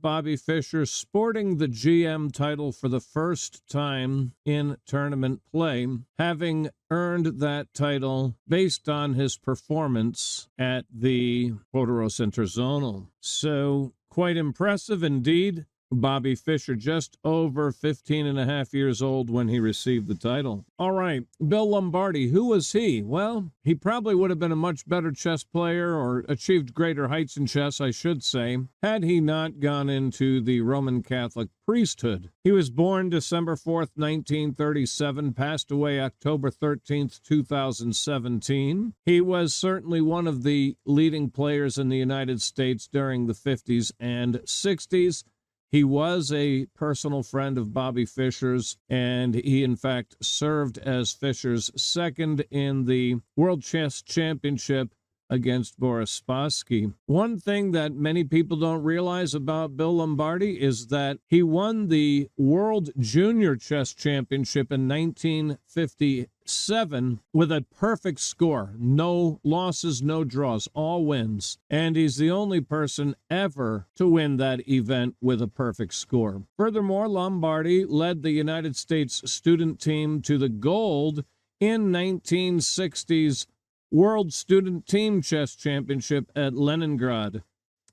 Bobby Fischer sporting the GM title for the first time in tournament play, having earned that title based on his performance at the Poderoso Interzonal. So, quite impressive indeed. Bobby Fischer, just over 15 and a half years old when he received the title. All right, Bill Lombardy, who was he? Well, he probably would have been a much better chess player, or achieved greater heights in chess, I should say, had he not gone into the Roman Catholic priesthood. He was born December 4th, 1937, passed away October 13th, 2017. He was certainly one of the leading players in the United States during the 50s and 60s. He was a personal friend of Bobby Fischer's, and he, in fact, served as Fischer's second in the World Chess Championship against Boris Spassky. One thing that many people don't realize about Bill Lombardy is that he won the World Junior Chess Championship in 1957 with a perfect score. No losses, no draws, all wins. And he's the only person ever to win that event with a perfect score. Furthermore, Lombardy led the United States student team to the gold in 1960's World Student Team Chess Championship at Leningrad,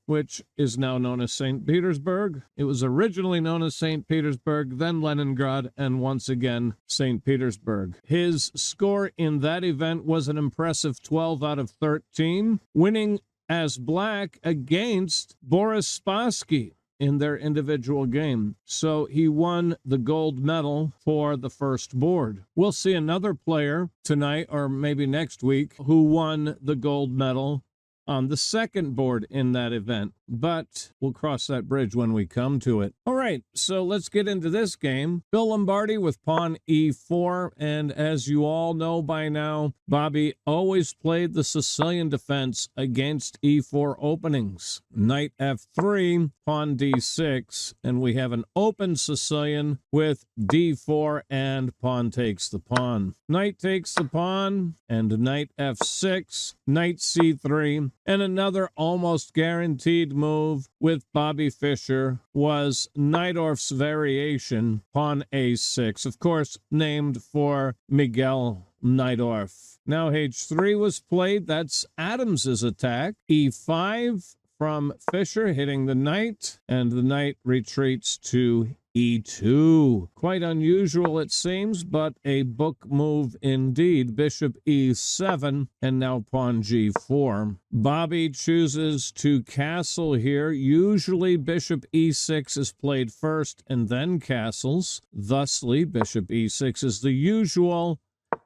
which is now known as St. Petersburg. It was originally known as St. Petersburg, then Leningrad, and once again St. Petersburg. His score in that event was an impressive 12 out of 13, winning as black against Boris Spassky in their individual game. So he won the gold medal for the first board. We'll see another player tonight, or maybe next week, who won the gold medal on the second board in that event, but we'll cross that bridge when we come to it. All right, so let's get into this game. Bill Lombardy with pawn e4, and as you all know by now, Bobby always played the Sicilian defense against e4 openings. Knight f3, pawn d6, and we have an open Sicilian with d4 and pawn takes the pawn. Knight takes the pawn, and knight f6, knight c3, and another almost guaranteed move with Bobby Fischer was Najdorf's variation, pawn a6, of course named for Miguel Najdorf. Now h3 was played, that's Adams's attack. e5 from Fischer, hitting the knight, and the knight retreats to e2. Quite unusual, it seems, but a book move indeed. Bishop e7, and now pawn g4. Bobby chooses to castle here. Usually bishop e6 is played first and then castles. Thusly, bishop e6 is the usual,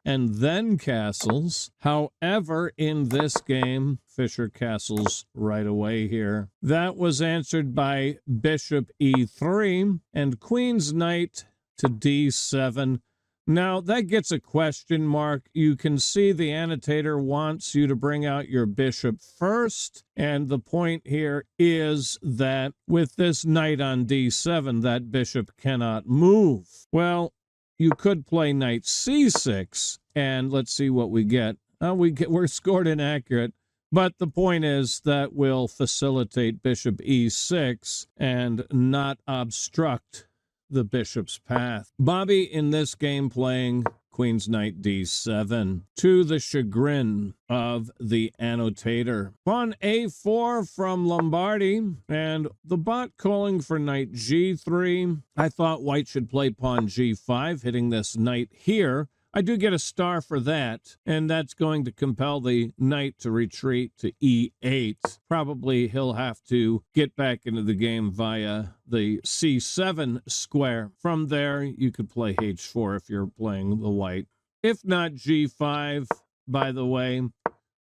and then castles. However, in this game, Fischer castles right away here. That was answered by bishop e3 and queen's knight to d7. Now, that gets a question mark. You can see the annotator wants you to bring out your bishop first, and the point here is that with this knight on d7, that bishop cannot move. Well, you could play knight c6, and let's see what we get. We're scored inaccurate, but the point is that will facilitate bishop e6 and not obstruct the bishop's path. Bobby in this game playing queen's knight d7 to the chagrin of the annotator. Pawn a4 from Lombardy, and the bot calling for knight g3. I thought white should play pawn g5, hitting this knight here. I do get a star for that, and that's going to compel the knight to retreat to e8. Probably he'll have to get back into the game via the c7 square. From there, you could play h4 if you're playing the white. If not g5, by the way,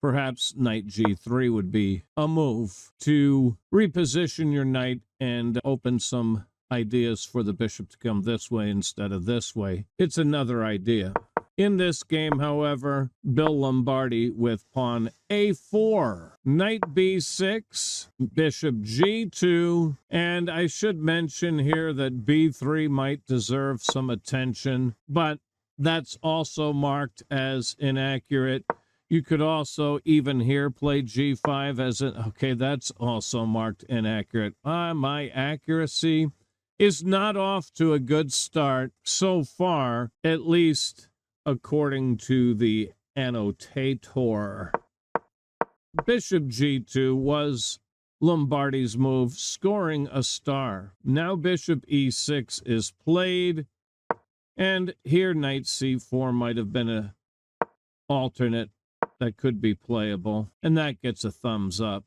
perhaps knight g3 would be a move to reposition your knight and open some ideas for the bishop to come this way instead of this way. It's another idea. In this game, however, Bill Lombardy with pawn a4, knight b6, bishop g2, and I should mention here that b3 might deserve some attention, but that's also marked as inaccurate. You could also, even here, play g5 as an... Okay, that's also marked inaccurate. My accuracy is not off to a good start so far, at least according to the annotator. Bishop g2 was Lombardy's move, scoring a star. Now bishop e6 is played, and here knight c4 might have been an alternate that could be playable, and that gets a thumbs up.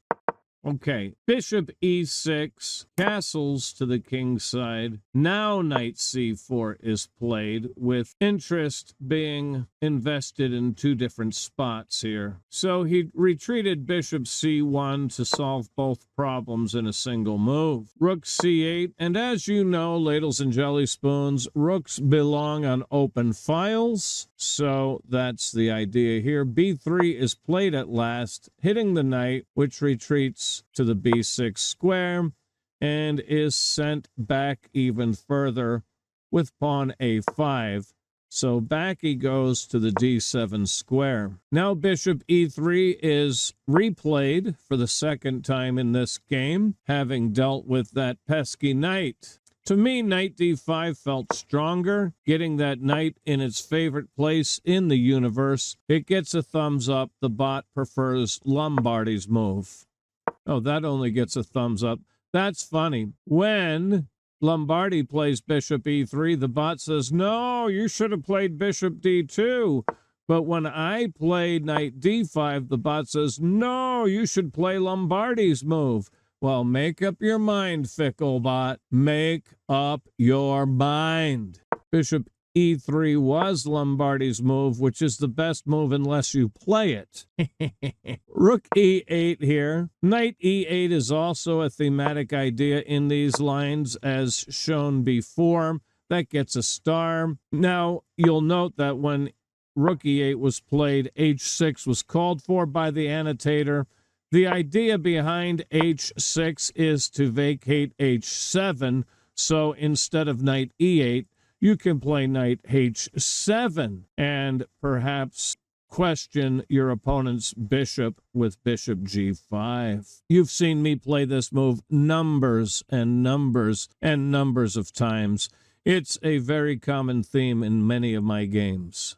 Okay, bishop e6, castles to the king's side. Now knight c4 is played, with interest being invested in two different spots here. So he retreated bishop c1 to solve both problems in a single move. Rook c8, and as you know, ladles and jelly spoons, rooks belong on open files. So that's the idea here. b3 is played at last, hitting the knight, which retreats to the b6 square and is sent back even further with pawn a5. So back he goes to the d7 square. Now bishop e3 is replayed for the second time in this game, having dealt with that pesky knight. To me, knight d5 felt stronger, getting that knight in its favorite place in the universe. It gets a thumbs up. The bot prefers Lombardy's move. Oh, that only gets a thumbs up. That's funny. When Lombardy plays bishop e3, the bot says, no, you should have played bishop d2. But when I play knight d5, the bot says, no, you should play Lombardy's move. Well, make up your mind, fickle bot. Make up your mind. Bishop e3 was Lombardy's move, which is the best move unless you play it. Rook e8 here. Knight e8 is also a thematic idea in these lines, as shown before. That gets a star. Now, you'll note that when Rook e8 was played, h6 was called for by the annotator. The idea behind h6 is to vacate h7, so instead of knight e8, you can play knight h7 and perhaps question your opponent's bishop with bishop g5. You've seen me play this move numbers and numbers and numbers of times. It's a very common theme in many of my games.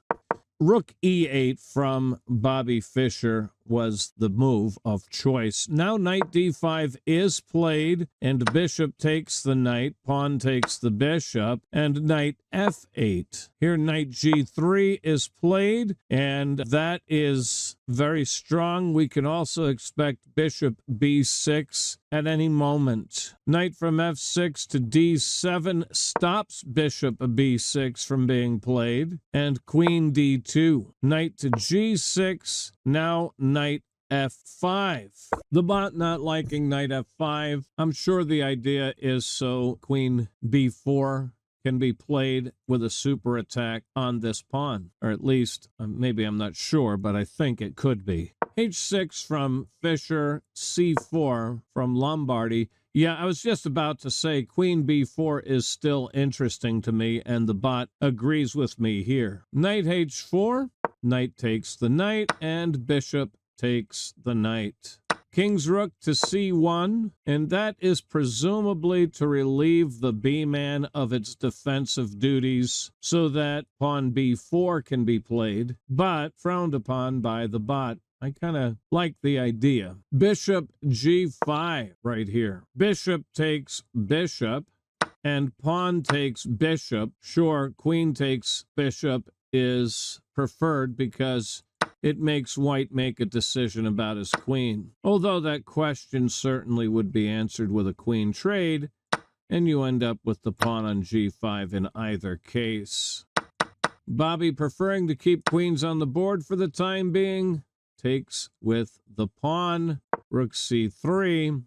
Rook e8 from Bobby Fischer was the move of choice. Now knight d5 is played, and bishop takes the knight, pawn takes the bishop, and knight f8. Here knight g3 is played, and that is very strong. We can also expect bishop b6 at any moment. Knight from f6 to d7 stops bishop b6 from being played, and queen d2. Knight to g6, now knight f5. The bot not liking knight f5. I'm sure the idea is so queen b4 can be played with a super attack on this pawn. Or at least, maybe I'm not sure, but I think it could be. h6 from Fischer, c4 from Lombardy. Yeah, I was just about to say queen b4 is still interesting to me, and the bot agrees with me here. Knight h4, knight takes the knight, and bishop takes the knight. King's rook to c1, and that is presumably to relieve the b-man of its defensive duties so that pawn b4 can be played, but frowned upon by the bot. I kind of like the idea. Bishop g5 right here. Bishop takes bishop, and pawn takes bishop. Sure, queen takes bishop is preferred because it makes white make a decision about his queen. Although that question certainly would be answered with a queen trade, and you end up with the pawn on g5 in either case. Bobby, preferring to keep queens on the board for the time being, takes with the pawn. Rook c3,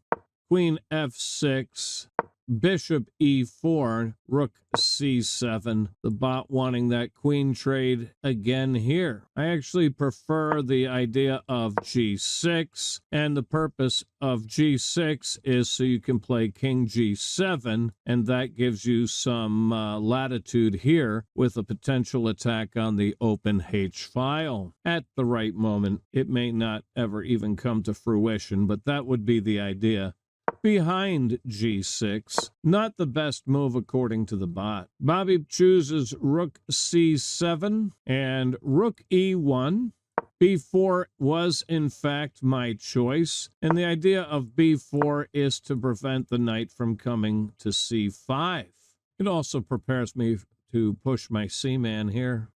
queen f6, bishop e4, rook c7, the bot wanting that queen trade again here. I actually prefer the idea of g6, and the purpose of g6 is so you can play king g7, and that gives you some latitude here with a potential attack on the open H file. At the right moment, it may not ever even come to fruition, but that would be the idea behind g6. Not the best move according to the bot. Bobby chooses rook c7 and rook e1. b4 was in fact my choice, and the idea of b4 is to prevent the knight from coming to c5. It also prepares me to push my c-man here.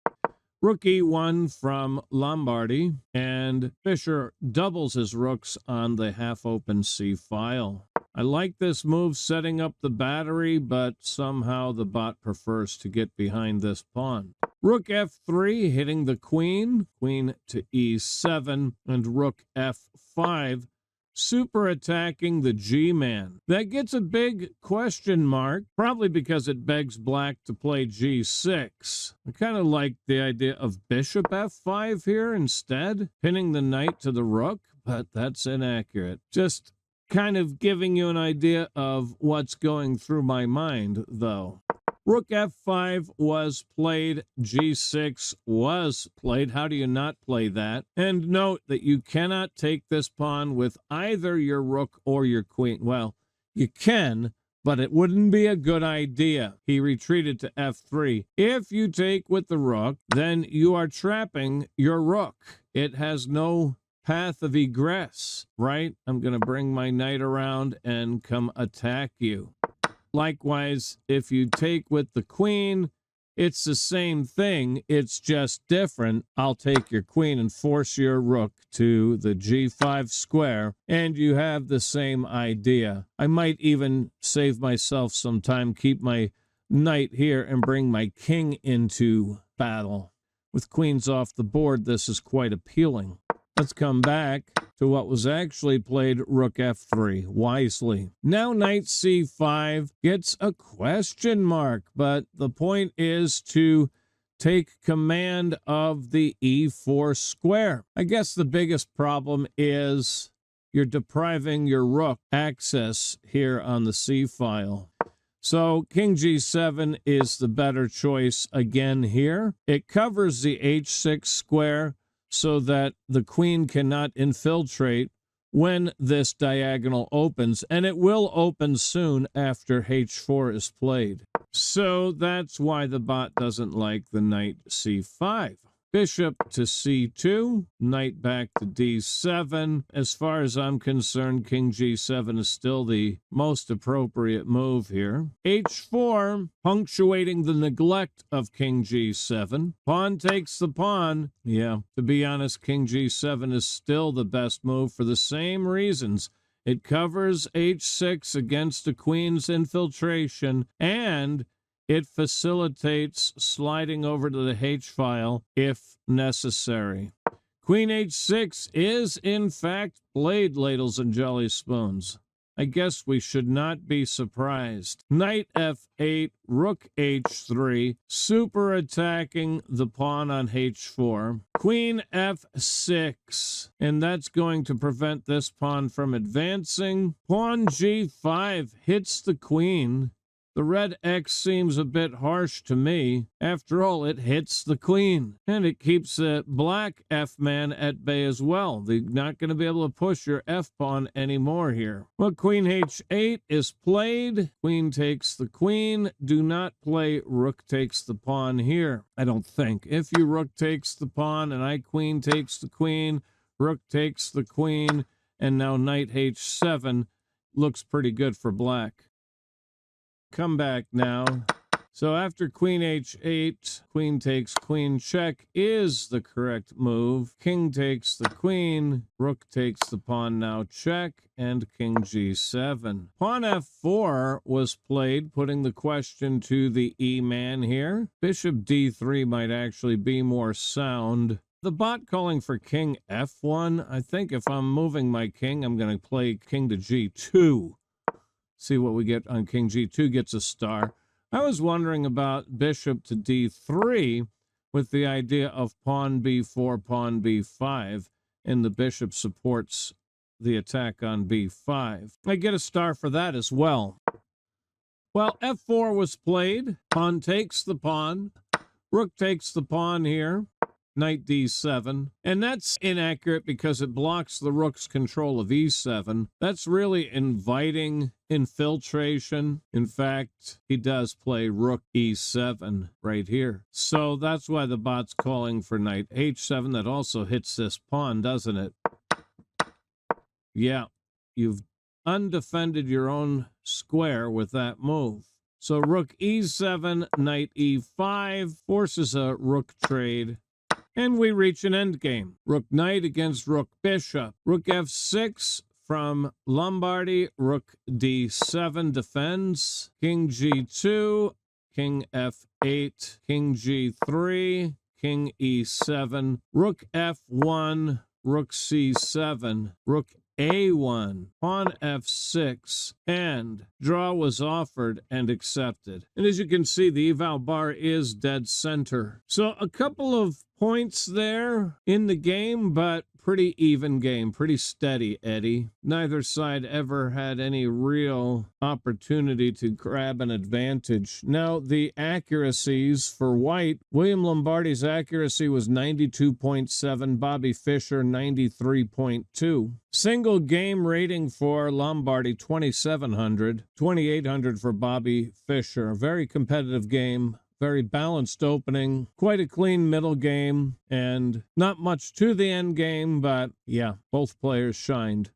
Rook e1 from Lombardy, and Fischer doubles his rooks on the half-open c-file. I like this move setting up the battery, but somehow the bot prefers to get behind this pawn. Rook f3 hitting the queen, queen to e7, and rook f5 super attacking the G-man. That gets a big question mark, probably because it begs black to play g6. I kind of like the idea of bishop f5 here instead, pinning the knight to the rook, but that's inaccurate. Just kind of giving you an idea of what's going through my mind, though. Rook f5 was played, g6 was played. How do you not play that? And note that you cannot take this pawn with either your rook or your queen. Well, you can, but it wouldn't be a good idea. He retreated to f3. If you take with the rook, then you are trapping your rook. It has no path of egress, right? I'm going to bring my knight around and come attack you. Likewise, if you take with the queen, it's the same thing. It's just different. I'll take your queen and force your rook to the g5 square, and you have the same idea. I might even save myself some time, keep my knight here, and bring my king into battle. With queens off the board, this is quite appealing. Let's come back to what was actually played, rook f3, wisely. Now knight c5 gets a question mark, but the point is to take command of the e4 square. I guess the biggest problem is you're depriving your rook access here on the c file. So king g7 is the better choice again here. It covers the h6 square, so that the queen cannot infiltrate when this diagonal opens, and it will open soon after h4 is played. So that's why the bot doesn't like the knight c5. Bishop to c2, knight back to d7. As far as I'm concerned, king g7 is still the most appropriate move here. h4, punctuating the neglect of king g7. Pawn takes the pawn. Yeah, to be honest, king g7 is still the best move for the same reasons. It covers h6 against the queen's infiltration, and it facilitates sliding over to the h-file if necessary. Queen h6 is, in fact, played, ladles and jelly spoons. I guess we should not be surprised. Knight f8, rook h3, super attacking the pawn on h4. Queen f6, and that's going to prevent this pawn from advancing. Pawn g5 hits the queen. The red X seems a bit harsh to me. After all, it hits the queen, and it keeps the black F-man at bay as well. They're not going to be able to push your F-pawn anymore here. Well, queen h8 is played. Queen takes the queen. Do not play rook takes the pawn here, I don't think. If you rook takes the pawn and I queen takes the queen, rook takes the queen, and now knight h7 looks pretty good for black. Come back now. So after queen h8, queen takes queen check is the correct move. King takes the queen, rook takes the pawn now check, and king g7. Pawn f4 was played, putting the question to the e-man here. Bishop d3 might actually be more sound. The bot calling for king f1. I think if I'm moving my king, I'm going to play king to g2. See what we get on king g2 gets a star. I was wondering about bishop to d3 with the idea of pawn b4, pawn b5, and the bishop supports the attack on b5. I get a star for that as well. Well, f4 was played. Pawn takes the pawn. Rook takes the pawn here. Knight d7. And that's inaccurate because it blocks the rook's control of e7. That's really inviting infiltration. In fact, he does play rook e7 right here. So that's why the bot's calling for knight h7. That also hits this pawn, doesn't it? Yeah, you've undefended your own square with that move. So rook e7, knight e5 forces a rook trade. And we reach an endgame. Rook knight against rook bishop. Rook f6 from Lombardy. Rook d7 defends. King g2. King f8. King g3. King e7. Rook f1. Rook c7. Rook a1, pawn f6, and draw was offered and accepted. And as you can see, the eval bar is dead center. So a couple of points there in the game, but pretty even game, pretty steady, Eddie. Neither side ever had any real opportunity to grab an advantage. Now, the accuracies for white, William Lombardy's accuracy was 92.7, Bobby Fischer 93.2. Single game rating for Lombardy, 2,700, 2,800 for Bobby Fischer. A very competitive game. Very balanced opening, quite a clean middle game, and not much to the end game, but yeah, both players shined.